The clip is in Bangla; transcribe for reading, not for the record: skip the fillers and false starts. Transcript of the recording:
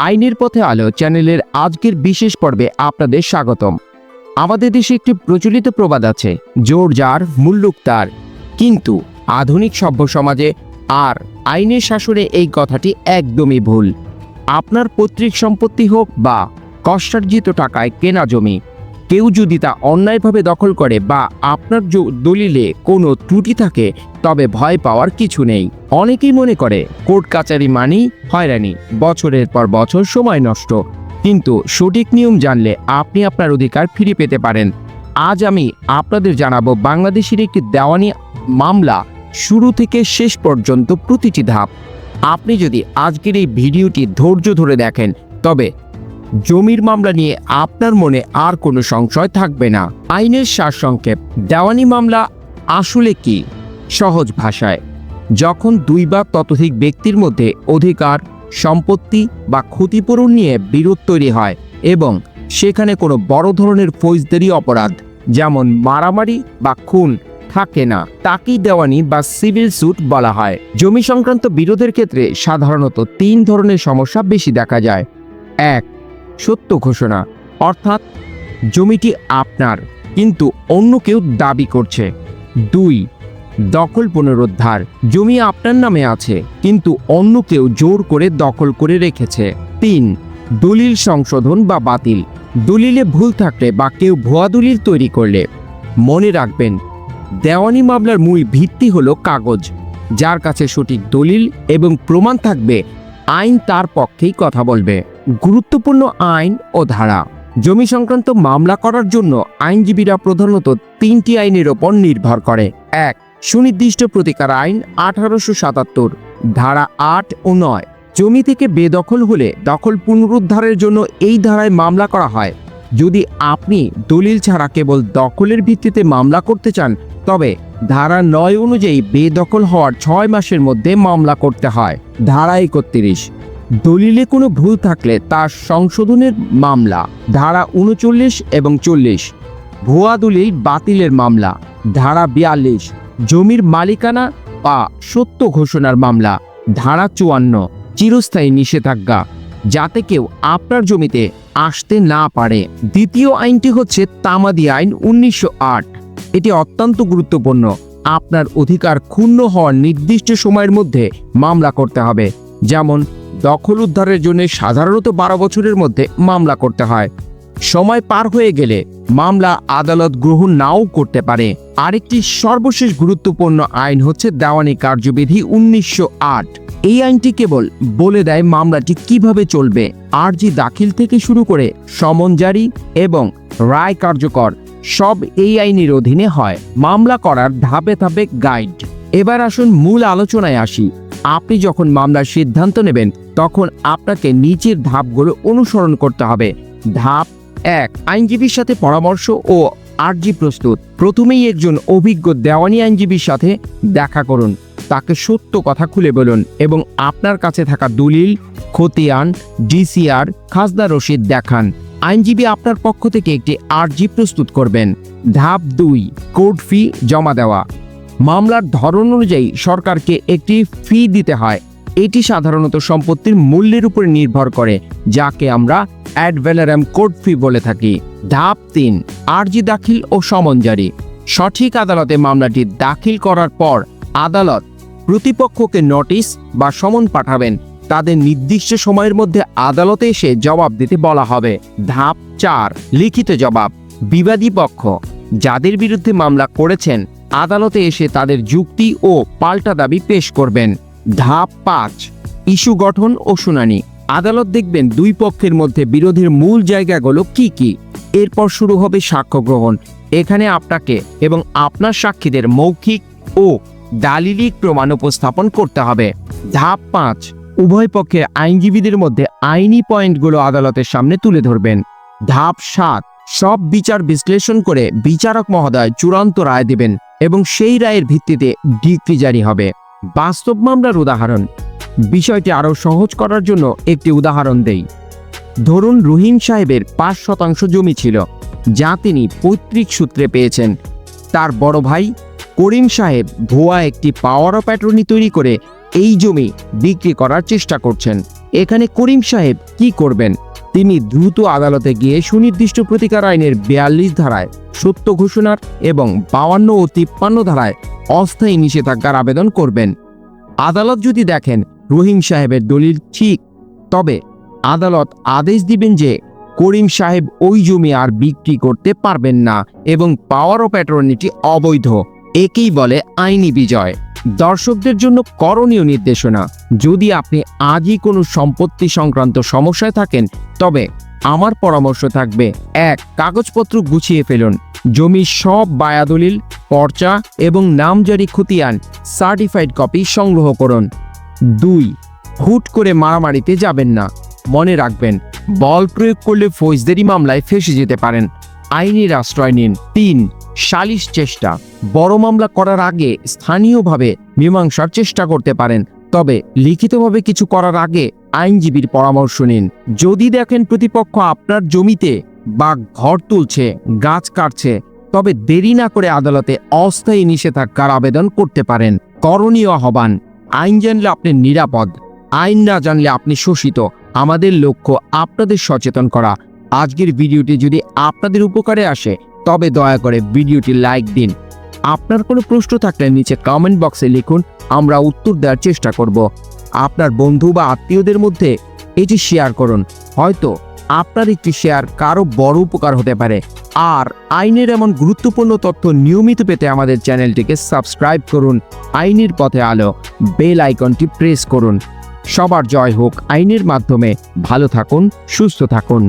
আইনের পথে আলো চ্যানেলের আজকের বিশেষ পর্বে আপনাদের স্বাগতম। আমাদের দেশে একটি প্রচলিত প্রবাদ আছে, জোর যার মুল্লুক তার। কিন্তু আধুনিক সভ্য সমাজে আর আইনের শাসনে এই কথাটি একদমই ভুল। আপনার পৈতৃক সম্পত্তি হোক বা কষ্টার্জিত টাকায় কেনা জমি, কেউ যদি তা অন্যায়ভাবে দখল করে বা আপনার দলিলে কোনো ত্রুটি থাকে, তবে ভয় পাওয়ার কিছু নেই। অনেকেই মনে করে কোর্ট কাচারি মানেই হয়রানি, বছরের পর বছর সময় নষ্ট। কিন্তু সঠিক নিয়ম জানলে আপনি আপনার অধিকার ফিরে পেতে পারেন। আজ আমি আপনাদের জানাবো বাংলাদেশের একটি দেওয়ানি মামলা শুরু থেকে শেষ পর্যন্ত প্রতিটি ধাপ। আপনি যদি আজকের এই ভিডিওটি ধৈর্য ধরে দেখেন, তবে জমির মামলা নিয়ে আপনার মনে আর কোনো সংশয় থাকবে না। আইনের সারসংক্ষেপ, দেওয়ানি মামলা আসলে কি? সহজ ভাষায়, যখন দুই বা ততোধিক ব্যক্তির মধ্যে অধিকার, সম্পত্তি বা ক্ষতিপূরণ নিয়ে বিরোধ তৈরি হয় এবং সেখানে কোনো বড় ধরনের ফৌজদারি অপরাধ যেমন মারামারি বা খুন থাকে না, তাকেই দেওয়ানি বা সিভিল স্যুট বলা হয়। জমি সংক্রান্ত বিরোধের ক্ষেত্রে সাধারণত তিন ধরনের সমস্যা বেশি দেখা যায়। এক, সত্য ঘোষণা, অর্থাৎ জমিটি আপনার কিন্তু অন্য কেউ দাবি করছে। দুই, দখল পুনরুদ্ধার, জমি আপনার নামে আছে কিন্তু অন্য কেউ জোর করে দখল করে রেখেছে। তিন, দলিল সংশোধন বা বাতিল, দলিলে ভুল থাকলে বা কেউ ভুয়া দলিল তৈরি করলে। মনে রাখবেন, দেওয়ানি মামলার মূল ভিত্তি হলো কাগজ। যার কাছে সঠিক দলিল এবং প্রমাণ থাকবে, আইন তার পক্ষেই কথা বলবে। গুরুত্বপূর্ণ আইন ও ধারা। জমি সংক্রান্ত মামলা করার জন্য আইনজীবীরা প্রধানত তিনটি আইনের ওপর নির্ভর করে। এক, সুনির্দিষ্ট প্রতিকার আইন 1877, ধারা 8 ও 9। জমি থেকে বেদখল হলে দখল পুনরুদ্ধারের জন্য এই ধারায় মামলা করা হয়। যদি আপনি দলিল ছাড়া কেবল দখলের ভিত্তিতে মামলা করতে চান, তবে ধারা 9 অনুযায়ী বেদখল হওয়ার 6 মাসের মধ্যে মামলা করতে হয়। ধারা 31, দলিলে কোনো ভুল থাকলে তার সংশোধনের মামলা। ধারা 39 এবং 40, ভুয়া দলিল বাতিলের মামলা। ধারা 42, জমির মালিকানা বা সত্য ঘোষণার মামলা। ধারা 54, চিরস্থায়ী নিষেধাজ্ঞা, যাতে কেউ আপনার জমিতে আসতে না পারে। দ্বিতীয় আইনটি হচ্ছে তামাদি আইন 1908। এটি অত্যন্ত গুরুত্বপূর্ণ। আপনার অধিকার ক্ষুণ্ণ হওয়ার নির্দিষ্ট সময়ের মধ্যে মামলা করতে হবে। যেমন দখল উদ্ধারের জন্য সাধারণত 12 বছরের মধ্যে মামলা করতে হয়। সময় পার হয়ে গেলে মামলা আদালত গ্রহণ নাও করতে পারে। আরেকটি সর্বশেষ গুরুত্বপূর্ণ আইন হচ্ছে দেওয়ানি কার্যবিধি 1908। এই আইনটি কেবল বলে দেয় মামলাটি কিভাবে চলবে। আর্জি দাখিল থেকে শুরু করে সমন জারি এবং রায় কার্যকর সব এই আইনের অধীনে হয়। মামলা করার ধাপে ধাপে গাইড। এবার আসুন মূল আলোচনায় আসি। আপনি যখন মামলার সিদ্ধান্ত নেবেন, তখন আপনাকে নিচের ধাপগুলো অনুসরণ করতে হবে। ধাপ 1, আইনজীবীর সাথে পরামর্শ ও আর্জি প্রস্তুত। প্রথমেই একজন অভিজ্ঞ দেওয়ানি আইনজীবীর সাথে দেখা করুন। তাকে সত্য কথা খুলে বলুন এবং আপনার কাছে থাকা দলিল, খতিয়ান, ডিসিআর, খাজনা রসিদ দেখান। আইনজীবী আপনার পক্ষ থেকে একটি আর্জি প্রস্তুত করবেন। ধাপ 2, কোর্ট ফি জমা দেওয়া। মামলার ধরন অনুযায়ী সরকারকে একটি ফি দিতে হয়। এটি সাধারণত সম্পত্তির মূল্যের উপর নির্ভর করে, যাকে আমরা অ্যাড ভ্যালোরাম কোর্ট ফি বলে থাকি। ধাপ 3, আর্জি দাখিল ও সমন জারি। সঠিক আদালতে মামলাটি দাখিল করার পর আদালত প্রতিপক্ষকে নোটিশ বা সমন পাঠাবেন। তাদের নির্দিষ্ট সময়ের মধ্যে আদালতে এসে জবাব দিতে বলা হবে। ধাপ 4, লিখিত জবাব। বিবাদী পক্ষ যাদের বিরুদ্ধে মামলা করেছেন আদালতে এসে তাদের যুক্তি ও পাল্টা দাবি পেশ করবেন। ধাপ 5, ইস্যু গঠন ও শুনানি। আদালত দেখবেন দুই পক্ষের মধ্যে বিরোধের মূল জায়গাগুলো কি কি। এরপর শুরু হবে সাক্ষ্য গ্রহণ। এখানে আপনাকে এবং আপনার সাক্ষীদের মৌখিক ও দালিলিক প্রমাণ উপস্থাপন করতে হবে। ধাপ 5, উভয় পক্ষের আইনজীবীদের মধ্যে আইনি পয়েন্টগুলো আদালতের সামনে তুলে ধরবেন। ধাপ 7, সব বিচার বিশ্লেষণ করে বিচারক মহোদয় চূড়ান্ত রায় দেবেন এবং সেই রায়ের ভিত্তিতে ডিক্রি জারি হবে। বাস্তব মামলার উদাহরণ। বিষয়টি আরও সহজ করার জন্য একটি উদাহরণ দেই। ধরুন রহিম সাহেবের 5% জমি ছিল, যা তিনি পৈতৃক সূত্রে পেয়েছেন। তার বড় ভাই করিম সাহেব ভুয়া একটি পাওয়ার অফ অ্যাটর্নি তৈরি করে এই জমি বিক্রি করার চেষ্টা করছেন। এখানে করিম সাহেব কি করবেন? তিনি দ্রুত আদালতে গিয়ে সুনির্দিষ্ট প্রতিকার আইনের 42 ধারায় সত্য ঘোষণার এবং 52 ও 53 ধারায় অস্থায়ী নিষেধাজ্ঞার আবেদন করবেন। আদালত যদি দেখেন রহিম সাহেবের দলিল ঠিক, তবে আদালত আদেশ দিবেন যে করিম সাহেব ওই জমি আর বিক্রি করতে পারবেন না এবং পাওয়ার অফ অ্যাটর্নিটি অবৈধ। একেই বলে আইনি বিজয়। দর্শকদের জন্য করণীয় নির্দেশনা: যদি আপনি আজই কোনো সম্পত্তি সংক্রান্ত সমস্যায় থাকেন, তবে আমার পরামর্শ থাকবে: 1. কাগজপত্র গুছিয়ে ফেলুন। জমির সব বায়াদলিল, পর্চা এবং নামজারি খতিয়ান সার্টিফাইড কপি সংগ্রহ করুন। 2. হুট করে মারামারিতে যাবেন না। মনে রাখবেন, বল প্রয়োগ করলে ফৌজদারি মামলায় ফেঁসে যেতে পারেন। আইনের আশ্রয় নিন। 3. সালিশ চেষ্টা: বড় মামলা করার আগে স্থানীয়ভাবে মীমাংসার চেষ্টা করতে পারেন, তবে লিখিতভাবে কিছু করার আগে আইনজীবীর পরামর্শ নিন। যদি দেখেন প্রতিপক্ষ আপনার জমিতে বা ঘর তুলছে, গাছ কাটছে, তবে দেরি না করে আদালতে অস্থায়ী নিষেধাজ্ঞার আবেদন করতে পারেন। করণীয় আহ্বান: আইন জানলে আপনি নিরাপদ, আইন না জানলে আপনি শোষিত। আমাদের লক্ষ্য আপনাদের সচেতন করা। আজকের ভিডিওটি যদি আপনাদের উপকারে আসে, তবে দয়া করে ভিডিওটি লাইক দিন। আপনার কোনো প্রশ্ন থাকলে নিচে কমেন্ট বক্সে লিখুন, আমরা উত্তর দেওয়ার চেষ্টা করব। আপনার বন্ধু বা আত্মীয়দের মধ্যে এটি শেয়ার করুন, হয়তো আপনার একটি শেয়ার কারো বড় উপকার হতে পারে। আর আইনের এমন গুরুত্বপূর্ণ তথ্য নিয়মিত পেতে আমাদের চ্যানেলটিকে সাবস্ক্রাইব করুন। আইনের পথে আলো, বেল আইকনটি প্রেস করুন। সবার জয় হোক আইনের মাধ্যমে। ভালো থাকুন, সুস্থ থাকুন।